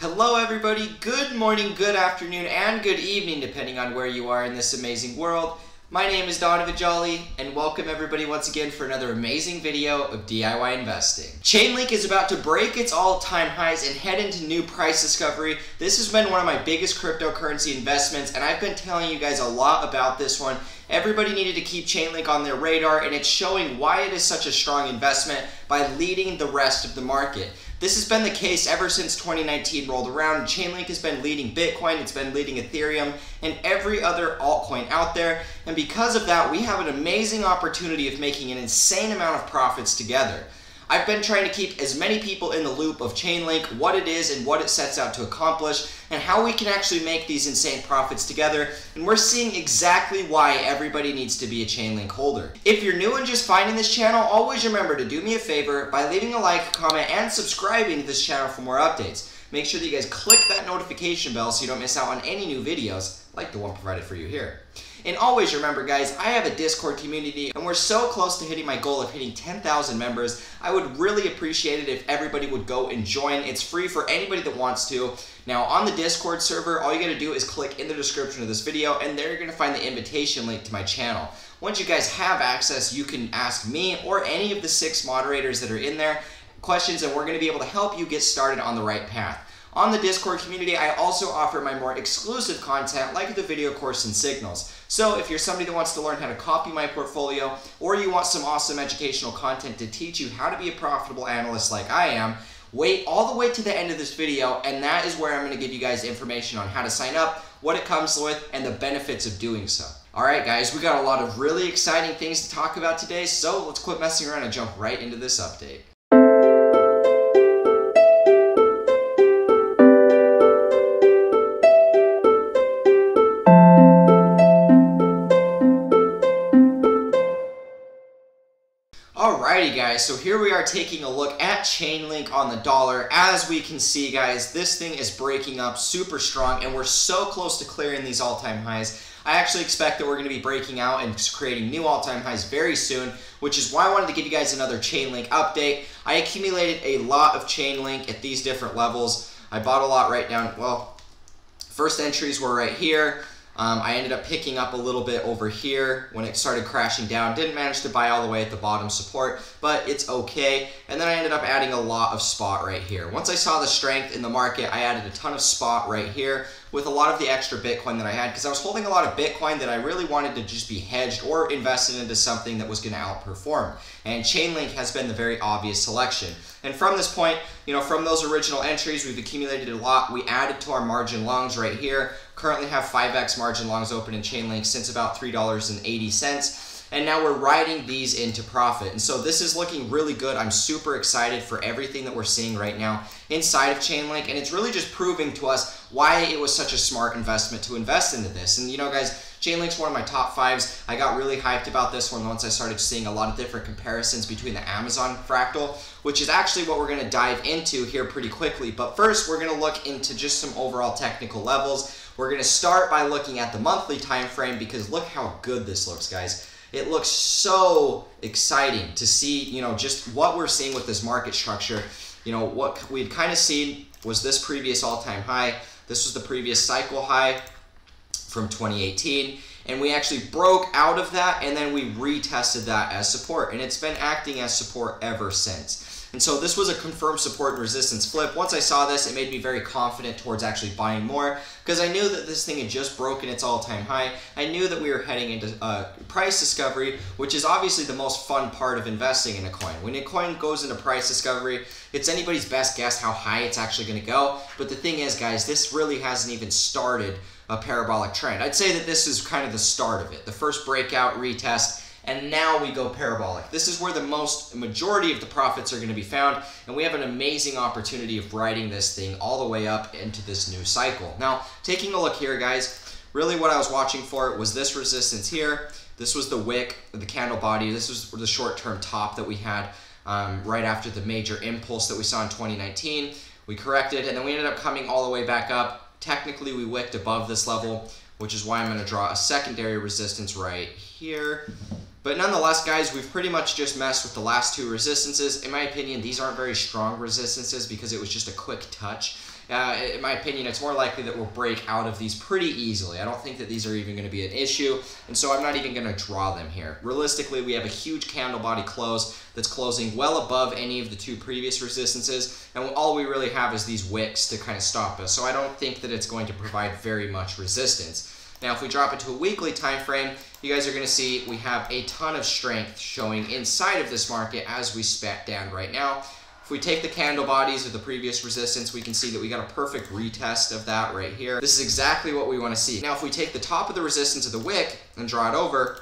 Hello everybody, good morning, good afternoon, and good evening depending on where you are in this amazing world. My name is Donovan Jolly, and welcome everybody once again for another amazing video of DIY investing. ChainLink is about to break its all-time highs and head into new price discovery. This has been one of my biggest cryptocurrency investments, and I've been telling you guys a lot about this one. Everybody needed to keep ChainLink on their radar, and it's showing why it is such a strong investment by leading the rest of the market. This has been the case ever since 2019 rolled around. ChainLink has been leading Bitcoin, it's been leading Ethereum, and every other altcoin out there. And because of that, we have an amazing opportunity of making an insane amount of profits together. I've been trying to keep as many people in the loop of ChainLink, what it is and what it sets out to accomplish, and how we can actually make these insane profits together. And we're seeing exactly why everybody needs to be a ChainLink holder. If you're new and just finding this channel, always remember to do me a favor by leaving a like, comment, and subscribing to this channel for more updates. Make sure that you guys click that notification bell so you don't miss out on any new videos like the one provided for you here. And always remember, guys, I have a Discord community and we're so close to hitting my goal of hitting 10,000 members. I would really appreciate it if everybody would go and join. It's free for anybody that wants to. Now, on the Discord server, all you gotta do is click in the description of this video and there you're gonna find the invitation link to my channel. Once you guys have access, you can ask me or any of the 6 moderators that are in there questions, and we're gonna be able to help you get started on the right path. On the Discord community, I also offer my more exclusive content like the video course and signals. So if you're somebody that wants to learn how to copy my portfolio, or you want some awesome educational content to teach you how to be a profitable analyst like I am, wait all the way to the end of this video, and that is where I'm going to give you guys information on how to sign up, what it comes with, and the benefits of doing so. Alright guys, we got a lot of really exciting things to talk about today, so let's quit messing around and jump right into this update. Alrighty guys, so here we are taking a look at ChainLink on the dollar. As we can see guys, this thing is breaking up super strong and we're so close to clearing these all-time highs. I actually expect that we're going to be breaking out and creating new all-time highs very soon, which is why I wanted to give you guys another ChainLink update. I accumulated a lot of ChainLink at these different levels. I bought a lot right down, well, first entries were right here. I ended up picking up a little bit over here when it started crashing down. Didn't manage to buy all the way at the bottom support, but it's okay. And then I ended up adding a lot of spot right here. Once I saw the strength in the market, I added a ton of spot right here with a lot of the extra Bitcoin that I had, because I was holding a lot of Bitcoin that I really wanted to just be hedged or invested into something that was going to outperform. And ChainLink has been the very obvious selection. And from this point, from those original entries, we've accumulated a lot. We added to our margin longs right here. Currently have 5x margin longs open in ChainLink since about $3.80. And now we're riding these into profit. And so this is looking really good. I'm super excited for everything that we're seeing right now inside of ChainLink. And it's really just proving to us why it was such a smart investment to invest into this. And guys, ChainLink's one of my top 5s. I got really hyped about this one once I started seeing a lot of different comparisons between the Amazon fractal, which is actually what we're going to dive into here pretty quickly. But first, we're going to look into just some overall technical levels. We're going to start by looking at the monthly time frame, because look how good this looks, guys. It looks so exciting to see, just what we're seeing with this market structure. What we'd kind of seen was this previous all-time high. This was the previous cycle high from 2018. And we actually broke out of that, and then we retested that as support. And it's been acting as support ever since. And so this was a confirmed support and resistance flip. Once I saw this, it made me very confident towards actually buying more, because I knew that this thing had just broken its all-time high. I knew that we were heading into price discovery, which is obviously the most fun part of investing in a coin. When a coin goes into price discovery, it's anybody's best guess how high it's actually going to go. But the thing is, guys, this really hasn't even started a parabolic trend. I'd say that this is kind of the start of it. The first breakout, retest, and now we go parabolic. This is where the majority of the profits are going to be found, and we have an amazing opportunity of riding this thing all the way up into this new cycle. Now, taking a look here, guys, really what I was watching for was this resistance here. This was the wick, the candle body. This was the short-term top that we had right after the major impulse that we saw in 2019. We corrected, and then we ended up coming all the way back up. Technically, we wicked above this level, which is why I'm going to draw a secondary resistance right here. But nonetheless, guys, we've pretty much just messed with the last 2 resistances. In my opinion, these aren't very strong resistances because it was just a quick touch. in my opinion, it's more likely that we'll break out of these pretty easily. I don't think that these are even going to be an issue, and so I'm not even going to draw them here. Realistically, we have a huge candle body close that's closing well above any of the two previous resistances, and all we really have is these wicks to kind of stop us. So I don't think that it's going to provide very much resistance. Now, if we drop it to a weekly time frame, you guys are going to see we have a ton of strength showing inside of this market as we spat down right now. If we take the candle bodies of the previous resistance, we can see that we got a perfect retest of that right here. This is exactly what we want to see. Now, if we take the top of the resistance of the wick and draw it over,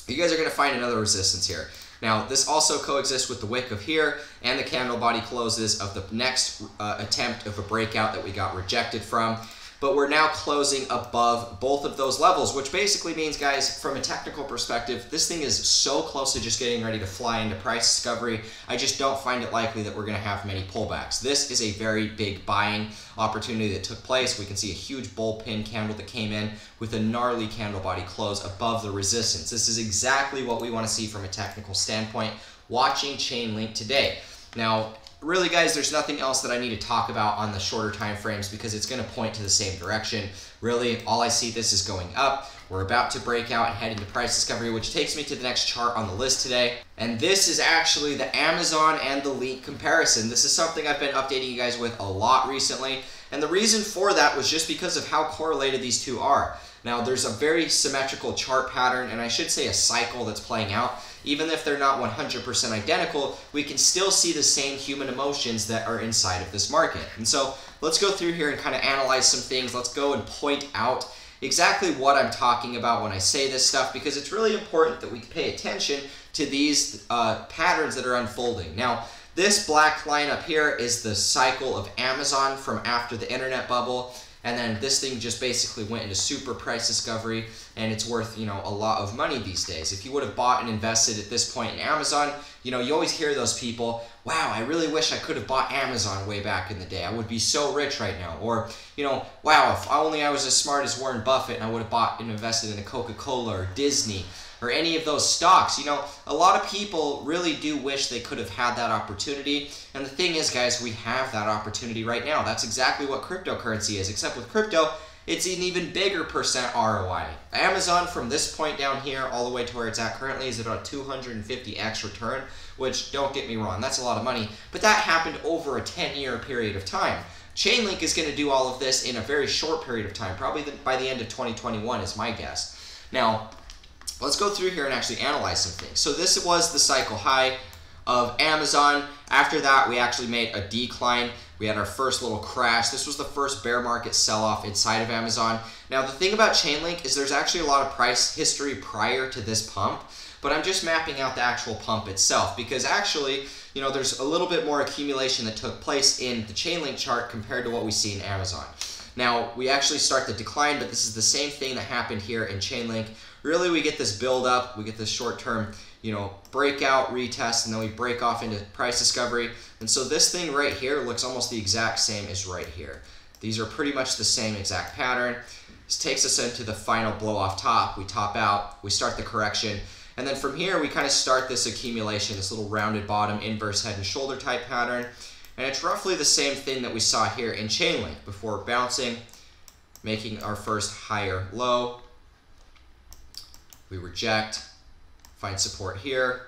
you guys are going to find another resistance here. Now, this also coexists with the wick of here and the candle body closes of the next attempt of a breakout that we got rejected from. But we're now closing above both of those levels, which basically means, guys, from a technical perspective, this thing is so close to just getting ready to fly into price discovery. I just don't find it likely that we're going to have many pullbacks. This is a very big buying opportunity that took place. We can see a huge bull pin candle that came in with a gnarly candle body close above the resistance. This is exactly what we want to see from a technical standpoint watching ChainLink today. Now, really, guys, there's nothing else that I need to talk about on the shorter time frames because it's going to point to the same direction. Really, all I see, this is going up. We're about to break out and head into price discovery, which takes me to the next chart on the list today. And this is actually the Amazon and the link comparison. This is something I've been updating you guys with a lot recently. And the reason for that was just because of how correlated these two are. Now, there's a very symmetrical chart pattern, and I should say a cycle that's playing out. Even if they're not 100% identical, we can still see the same human emotions that are inside of this market. And so let's go through here and kind of analyze some things. Let's go and point out exactly what I'm talking about when I say this stuff, because it's really important that we pay attention to these patterns that are unfolding. Now, this black line up here is the cycle of Amazon from after the internet bubble. And then this thing just basically went into super price discovery, and it's worth, you know, a lot of money these days. If you would have bought and invested at this point in Amazon, you know, you always hear those people, wow, I really wish I could have bought Amazon way back in the day. I would be so rich right now. Or, you know, wow, if only I was as smart as Warren Buffett and I would have bought and invested in a Coca-Cola or Disney or any of those stocks. You know, a lot of people really do wish they could have had that opportunity. And the thing is, guys, we have that opportunity right now. That's exactly what cryptocurrency is, except with crypto, it's an even bigger percent ROI. Amazon, from this point down here all the way to where it's at currently, is about 250x return, which, don't get me wrong, that's a lot of money, but that happened over a 10-year period of time. ChainLink is going to do all of this in a very short period of time, probably by the end of 2021 is my guess. Now, let's go through here and actually analyze some things. So this was the cycle high of Amazon. After that, we actually made a decline. We had our first little crash. This was the first bear market sell-off inside of Amazon. Now, the thing about ChainLink is there's actually a lot of price history prior to this pump, but I'm just mapping out the actual pump itself because actually, you know, there's a little bit more accumulation that took place in the ChainLink chart compared to what we see in Amazon. Now, we actually start the decline, but this is the same thing that happened here in ChainLink. Really, we get this build up, we get this short-term, you know, breakout, retest, and then we break off into price discovery. And so this thing right here looks almost the exact same as right here. These are pretty much the same exact pattern. This takes us into the final blow off top. We top out, we start the correction, and then from here we kind of start this accumulation, this little rounded bottom, inverse head and shoulder type pattern. And it's roughly the same thing that we saw here in ChainLink before bouncing, making our first higher low. We reject, find support here,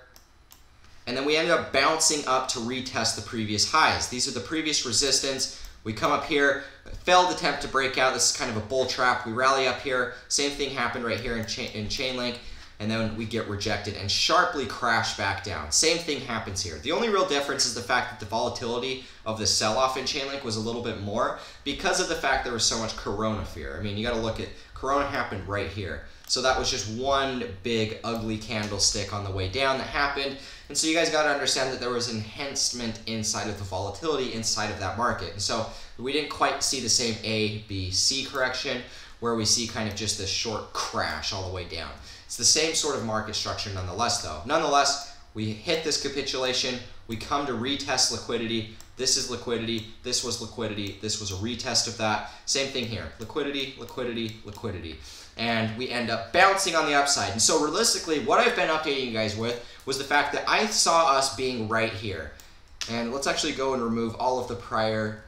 and then we end up bouncing up to retest the previous highs. These are the previous resistance. We come up here, failed attempt to break out. This is kind of a bull trap. We rally up here. Same thing happened right here in ChainLink, and then we get rejected and sharply crash back down. Same thing happens here. The only real difference is the fact that the volatility of the sell-off in ChainLink was a little bit more because of the fact there was so much Corona fear. I mean, you got to look at Corona happened right here. So that was just one big ugly candlestick on the way down that happened. And so you guys got to understand that there was enhancement inside of the volatility inside of that market. And so we didn't quite see the same A, B, C correction where we see kind of just this short crash all the way down. It's the same sort of market structure nonetheless though. Nonetheless, we hit this capitulation, we come to retest liquidity. This is liquidity, this was liquidity, this was a retest of that. Same thing here, liquidity, liquidity, liquidity. And we end up bouncing on the upside. And so realistically, what I've been updating you guys with was the fact that I saw us being right here. And let's actually go and remove all of the prior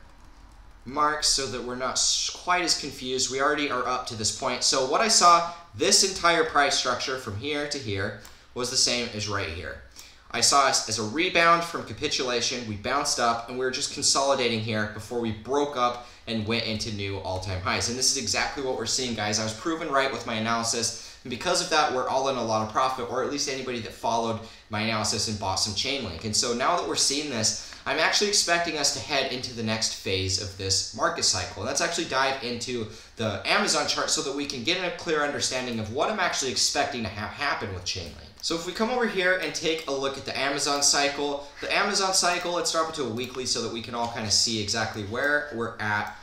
marks so that we're not quite as confused. We already are up to this point. So what I saw, this entire price structure from here to here was the same as right here. I saw us as a rebound from capitulation. We bounced up and we were just consolidating here before we broke up and went into new all-time highs. And this is exactly what we're seeing, guys. I was proven right with my analysis. And because of that, we're all in a lot of profit, or at least anybody that followed my analysis and bought some ChainLink. And so now that we're seeing this, I'm actually expecting us to head into the next phase of this market cycle. And let's actually dive into the Amazon chart so that we can get a clear understanding of what I'm actually expecting to have happen with ChainLink. So if we come over here and take a look at the Amazon cycle, let's drop it to a weekly so that we can all kind of see exactly where we're at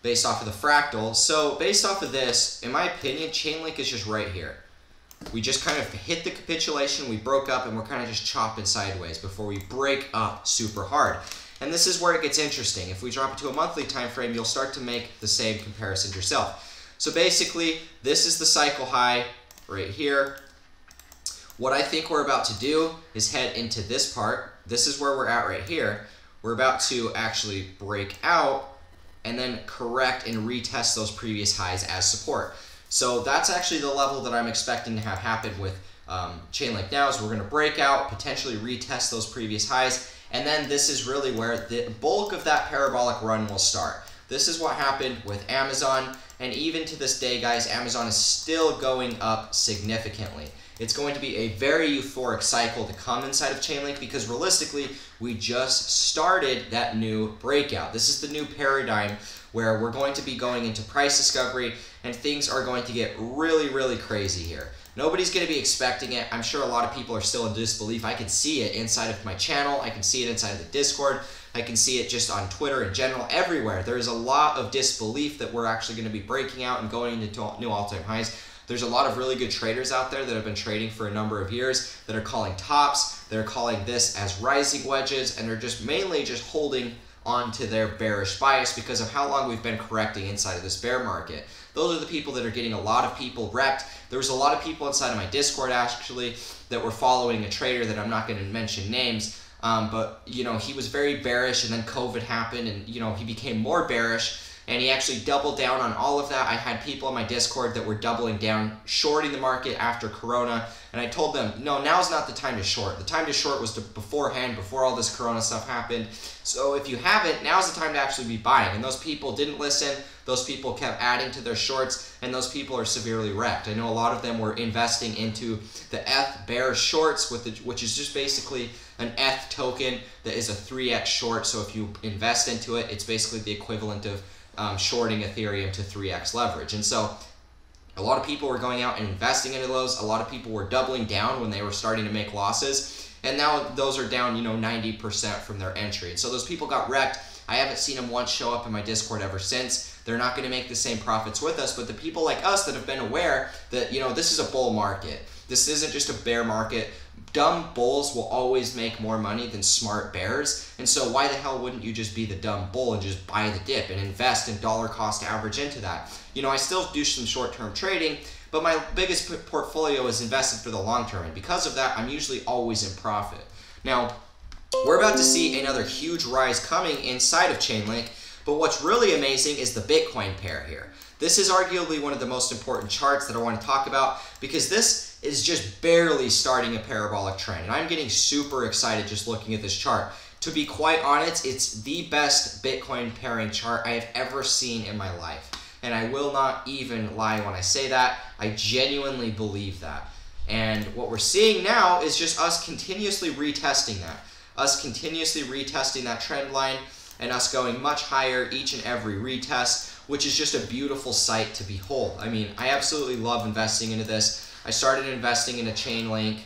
based off of the fractal. So based off of this, in my opinion, ChainLink is just right here. We just kind of hit the capitulation, we broke up, and we're kind of just chopping sideways before we break up super hard. And this is where it gets interesting. If we drop it to a monthly time frame, you'll start to make the same comparison yourself. So basically, this is the cycle high right here. What I think we're about to do is head into this part. This is where we're at right here. We're about to actually break out and then correct and retest those previous highs as support. So that's actually the level that I'm expecting to have happen with ChainLink now, is we're going to break out, potentially retest those previous highs, and then this is really where the bulk of that parabolic run will start. This is what happened with Amazon, and even to this day, guys, Amazon is still going up significantly. It's going to be a very euphoric cycle to come inside of ChainLink because realistically, we just started that new breakout. This is the new paradigm where we're going to be going into price discovery and things are going to get really, really crazy here. Nobody's going to be expecting it. I'm sure a lot of people are still in disbelief. I can see it inside of my channel. I can see it inside of the Discord. I can see it just on Twitter in general, everywhere. There's a lot of disbelief that we're actually going to be breaking out and going into new all-time highs. There's a lot of really good traders out there that have been trading for a number of years that are calling tops. They're calling this as rising wedges, and they're just mainly just holding onto their bearish bias because of how long we've been correcting inside of this bear market. Those are the people that are getting a lot of people wrecked. There was a lot of people inside of my Discord actually that were following a trader that I'm not going to mention names, but you know, he was very bearish, and then COVID happened, and you know, he became more bearish, and he actually doubled down on all of that. I had people in my Discord that were doubling down, shorting the market after Corona, and I told them, no, now's not the time to short. The time to short was beforehand, before all this Corona stuff happened. So if you haven't, now's the time to actually be buying. And those people didn't listen. Those people kept adding to their shorts, and those people are severely wrecked. I know a lot of them were investing into the ETH bear shorts, which is just basically an ETH token that is a 3x short. So if you invest into it, it's basically the equivalent of shorting Ethereum to 3x leverage. And so a lot of people were going out and investing into those. A lot of people were doubling down when they were starting to make losses. And now those are down, you know, 90% from their entry. And so those people got wrecked. I haven't seen them once show up in my Discord ever since. They're not going to make the same profits with us. But the people like us that have been aware that, you know, this is a bull market. This isn't just a bear market. Dumb bulls will always make more money than smart bears. And so why the hell wouldn't you just be the dumb bull and just buy the dip and invest in dollar cost average into that? You know, I still do some short-term trading, but my biggest portfolio is invested for the long term. And because of that, I'm usually always in profit. Now, we're about to see another huge rise coming inside of ChainLink, but what's really amazing is the Bitcoin pair here. This is arguably one of the most important charts that I want to talk about because this is just barely starting a parabolic trend. And I'm getting super excited just looking at this chart. To be quite honest, it's the best Bitcoin pairing chart I have ever seen in my life. And I will not even lie when I say that. I genuinely believe that. And what we're seeing now is just us continuously retesting that. Us continuously retesting that trend line and us going much higher each and every retest, which is just a beautiful sight to behold. I mean, I absolutely love investing into this. I started investing into ChainLink,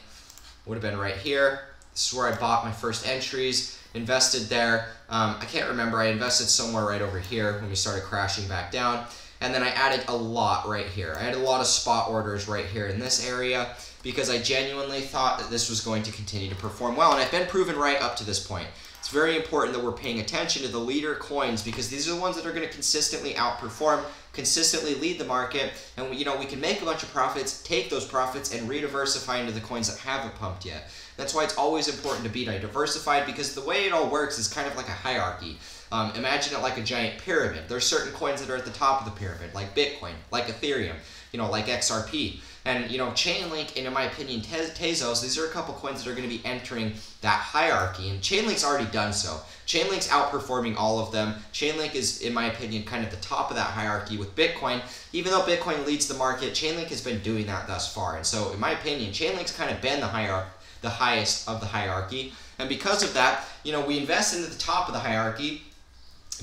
would have been right here. This is where I bought my first entries, invested there. I can't remember, I invested somewhere right over here when we started crashing back down. And then I added a lot right here. I had a lot of spot orders right here in this area because I genuinely thought that this was going to continue to perform well. And I've been proven right up to this point. It's very important that we're paying attention to the leader coins because these are the ones that are going to consistently outperform, consistently lead the market, and you know, we can make a bunch of profits, take those profits, and re-diversify into the coins that haven't pumped yet. That's why it's always important to be diversified because the way it all works is kind of like a hierarchy. Imagine it like a giant pyramid. There's certain coins that are at the top of the pyramid, like Bitcoin, like Ethereum, like XRP. And, ChainLink, and in my opinion, Tezos, these are a couple coins that are going to be entering that hierarchy. And ChainLink's already done so. ChainLink's outperforming all of them. ChainLink is, in my opinion, kind of the top of that hierarchy with Bitcoin. Even though Bitcoin leads the market, ChainLink has been doing that thus far. And so, in my opinion, ChainLink's kind of been the highest of the hierarchy. And because of that, we invest into the top of the hierarchy.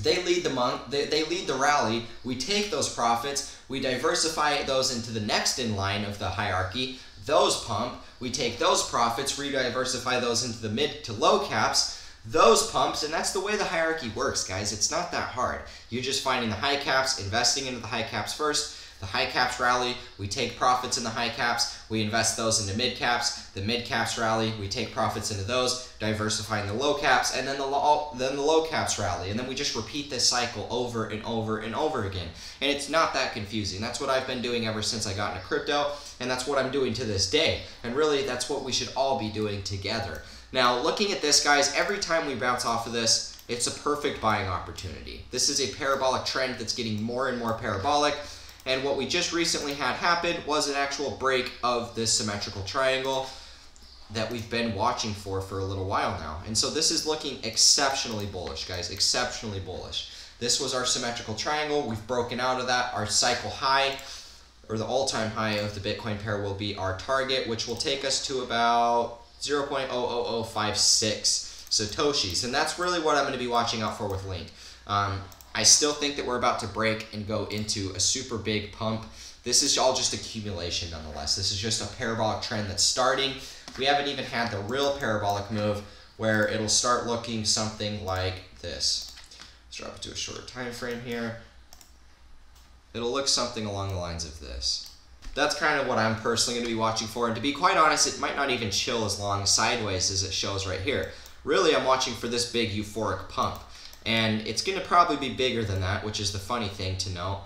They lead they lead the rally. We take those profits, we diversify those into the next in line of the hierarchy. Those pump. We take those profits, re-diversify those into the mid to low caps. Those pumps, and that's the way the hierarchy works, guys. It's not that hard. You're just finding the high caps, investing into the high caps first. The high caps rally, we take profits in the high caps, we invest those into mid caps. The mid caps rally, we take profits into those, diversifying the low caps, and then the low caps rally. And then we just repeat this cycle over and over and over again. And it's not that confusing. That's what I've been doing ever since I got into crypto, and that's what I'm doing to this day. And really, that's what we should all be doing together. Now, looking at this, guys, every time we bounce off of this, it's a perfect buying opportunity. This is a parabolic trend that's getting more and more parabolic. And what we just recently had happen was an actual break of this symmetrical triangle that we've been watching for a little while now. And so this is looking exceptionally bullish, guys, exceptionally bullish. This was our symmetrical triangle. We've broken out of that. Our cycle high, or the all-time high of the Bitcoin pair, will be our target, which will take us to about 0.00056 Satoshis. And that's really what I'm going to be watching out for with Link. I still think that we're about to break and go into a super big pump. This is all just accumulation nonetheless. This is just a parabolic trend that's starting. We haven't even had the real parabolic move where it'll start looking something like this. Let's drop it to a shorter time frame here. It'll look something along the lines of this. That's kind of what I'm personally going to be watching for. And to be quite honest, it might not even chill as long sideways as it shows right here. Really, I'm watching for this big euphoric pump. And it's going to probably be bigger than that, which is the funny thing to note.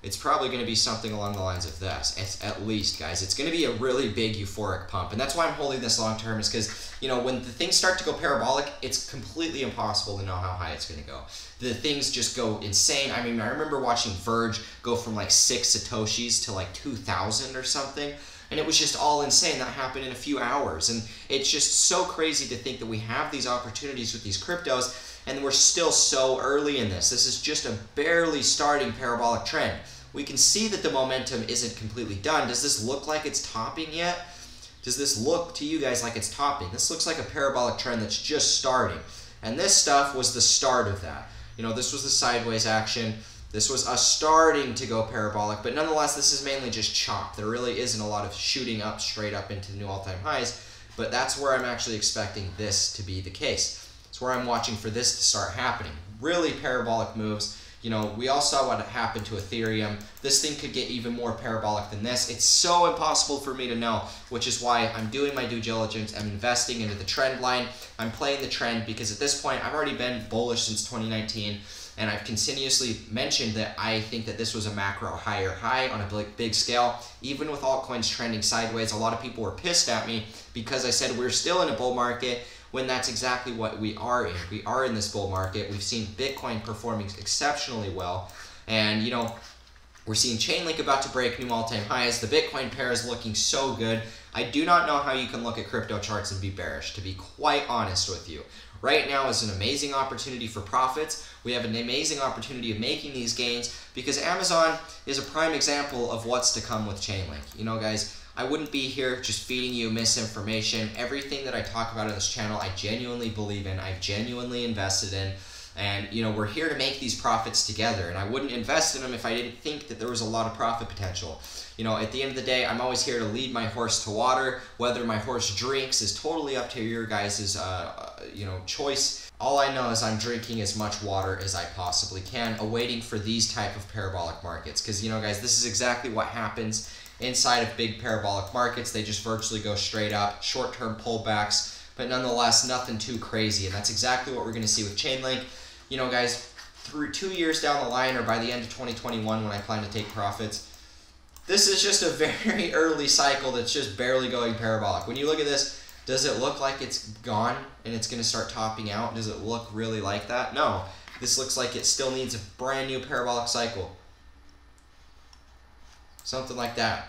It's probably going to be something along the lines of this, at least, guys. It's going to be a really big euphoric pump. And that's why I'm holding this long term, is because, when the things start to go parabolic, it's completely impossible to know how high it's going to go. The things just go insane. I mean, I remember watching Verge go from like 6 Satoshis to like 2,000 or something. And it was just all insane. That happened in a few hours. And it's just so crazy to think that we have these opportunities with these cryptos, and we're still so early in this. This is just a barely starting parabolic trend. We can see that the momentum isn't completely done. Does this look like it's topping yet? Does this look to you guys like it's topping? This looks like a parabolic trend that's just starting. And this stuff was the start of that. This was the sideways action. This was us starting to go parabolic, but nonetheless, this is mainly just chop. There really isn't a lot of shooting up straight up into the new all-time highs, but that's where I'm actually expecting this to be the case. It's where I'm watching for this to start happening. Really parabolic moves. We all saw what happened to Ethereum. This thing could get even more parabolic than this. It's so impossible for me to know, which is why I'm doing my due diligence. I'm investing into the trend line. I'm playing the trend because at this point, I've already been bullish since 2019. And I've continuously mentioned that I think that this was a macro higher high on a big scale. Even with altcoins trending sideways, a lot of people were pissed at me because I said we're still in a bull market, when that's exactly what we are in. We are in this bull market. We've seen Bitcoin performing exceptionally well. And, we're seeing ChainLink about to break new all-time highs. The Bitcoin pair is looking so good. I do not know how you can look at crypto charts and be bearish, to be quite honest with you. Right now is an amazing opportunity for profits. We have an amazing opportunity of making these gains because Amazon is a prime example of what's to come with ChainLink. Guys, I wouldn't be here just feeding you misinformation. Everything that I talk about on this channel, I genuinely believe in. I've genuinely invested in. And, we're here to make these profits together. And I wouldn't invest in them if I didn't think that there was a lot of profit potential. At the end of the day, I'm always here to lead my horse to water. Whether my horse drinks is totally up to your guys' choice. All I know is I'm drinking as much water as I possibly can, awaiting for these type of parabolic markets. Because, guys, this is exactly what happens inside of big parabolic markets. They just virtually go straight up, short-term pullbacks, but nonetheless, nothing too crazy. And that's exactly what we're going to see with ChainLink. Guys, 2 years down the line, or by the end of 2021 when I plan to take profits, this is just a very early cycle that's just barely going parabolic. When you look at this, does it look like it's gone and it's going to start topping out? Does it look really like that? No. This looks like it still needs a brand new parabolic cycle. Something like that.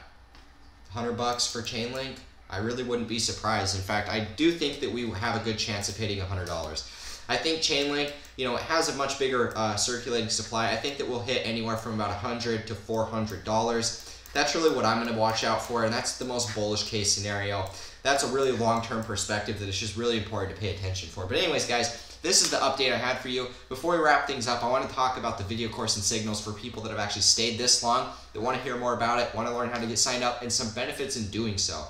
$100 for ChainLink. I really wouldn't be surprised. In fact, I do think that we have a good chance of hitting $100. I think ChainLink, it has a much bigger circulating supply. I think that we'll hit anywhere from about $100 to $400. That's really what I'm going to watch out for, and that's the most bullish case scenario. That's a really long-term perspective that is just really important to pay attention for. But anyways, guys, this is the update I had for you. Before we wrap things up, I want to talk about the video course and signals for people that have actually stayed this long, that want to hear more about it, want to learn how to get signed up, and some benefits in doing so.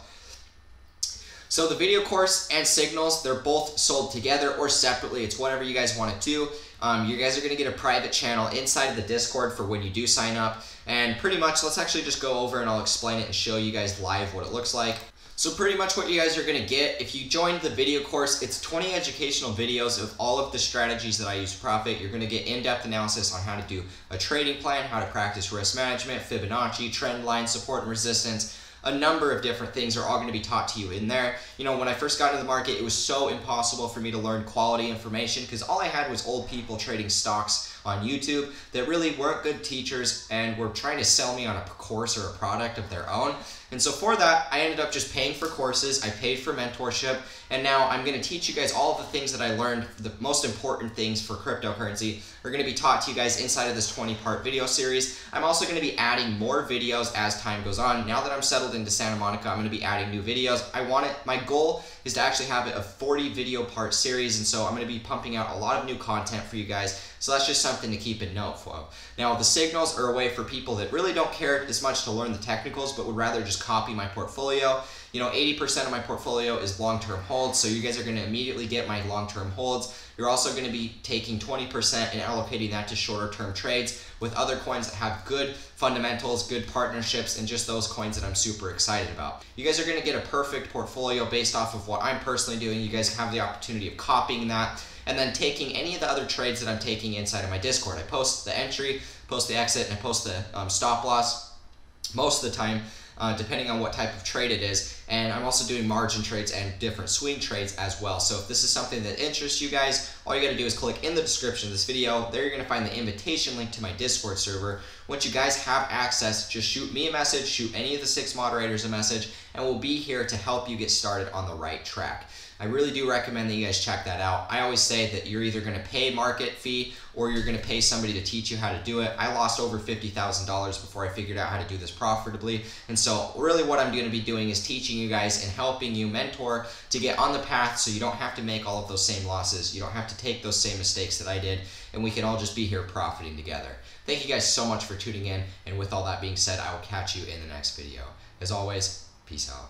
So the video course and signals, they're both sold together or separately. It's whatever you guys want to do. You guys are going to get a private channel inside of the Discord for when you do sign up. And pretty much, let's actually just go over and I'll explain it and show you guys live what it looks like. So pretty much what you guys are going to get, if you join the video course, it's 20 educational videos of all of the strategies that I use to profit. You're going to get in-depth analysis on how to do a trading plan, how to practice risk management, Fibonacci, trend line, support and resistance. A number of different things are all going to be taught to you in there. When I first got into the market, it was so impossible for me to learn quality information because all I had was old people trading stocks on YouTube that really weren't good teachers and were trying to sell me on a course or a product of their own. And so for that, I ended up just paying for courses, I paid for mentorship, and now I'm going to teach you guys all of the things that I learned, the most important things for cryptocurrency are going to be taught to you guys inside of this 20-part video series. I'm also going to be adding more videos as time goes on. Now that I'm settled into Santa Monica, I'm going to be adding new videos. My goal is to actually have it a 40 video part series, and so I'm going to be pumping out a lot of new content for you guys. So that's just something to keep in note for. Now the signals are a way for people that really don't care as much to learn the technicals, but would rather just copy my portfolio. 80% of my portfolio is long-term holds, so you guys are going to immediately get my long-term holds. You're also going to be taking 20% and allocating that to shorter-term trades with other coins that have good fundamentals, good partnerships, and just those coins that I'm super excited about. You guys are going to get a perfect portfolio based off of what I'm personally doing. You guys have the opportunity of copying that and then taking any of the other trades that I'm taking inside of my Discord. I post the entry, post the exit, and I post the stop loss most of the time, depending on what type of trade it is. And I'm also doing margin trades and different swing trades as well. So if this is something that interests you guys, all you gotta do is click in the description of this video. There you're gonna find the invitation link to my Discord server. Once you guys have access, just shoot me a message, shoot any of the 6 moderators a message, and we'll be here to help you get started on the right track. I really do recommend that you guys check that out. I always say that you're either going to pay market fee or you're going to pay somebody to teach you how to do it. I lost over $50,000 before I figured out how to do this profitably. And so really what I'm going to be doing is teaching you guys and helping you mentor to get on the path so you don't have to make all of those same losses. You don't have to take those same mistakes that I did, and we can all just be here profiting together. Thank you guys so much for tuning in. And with all that being said, I will catch you in the next video. As always, peace out.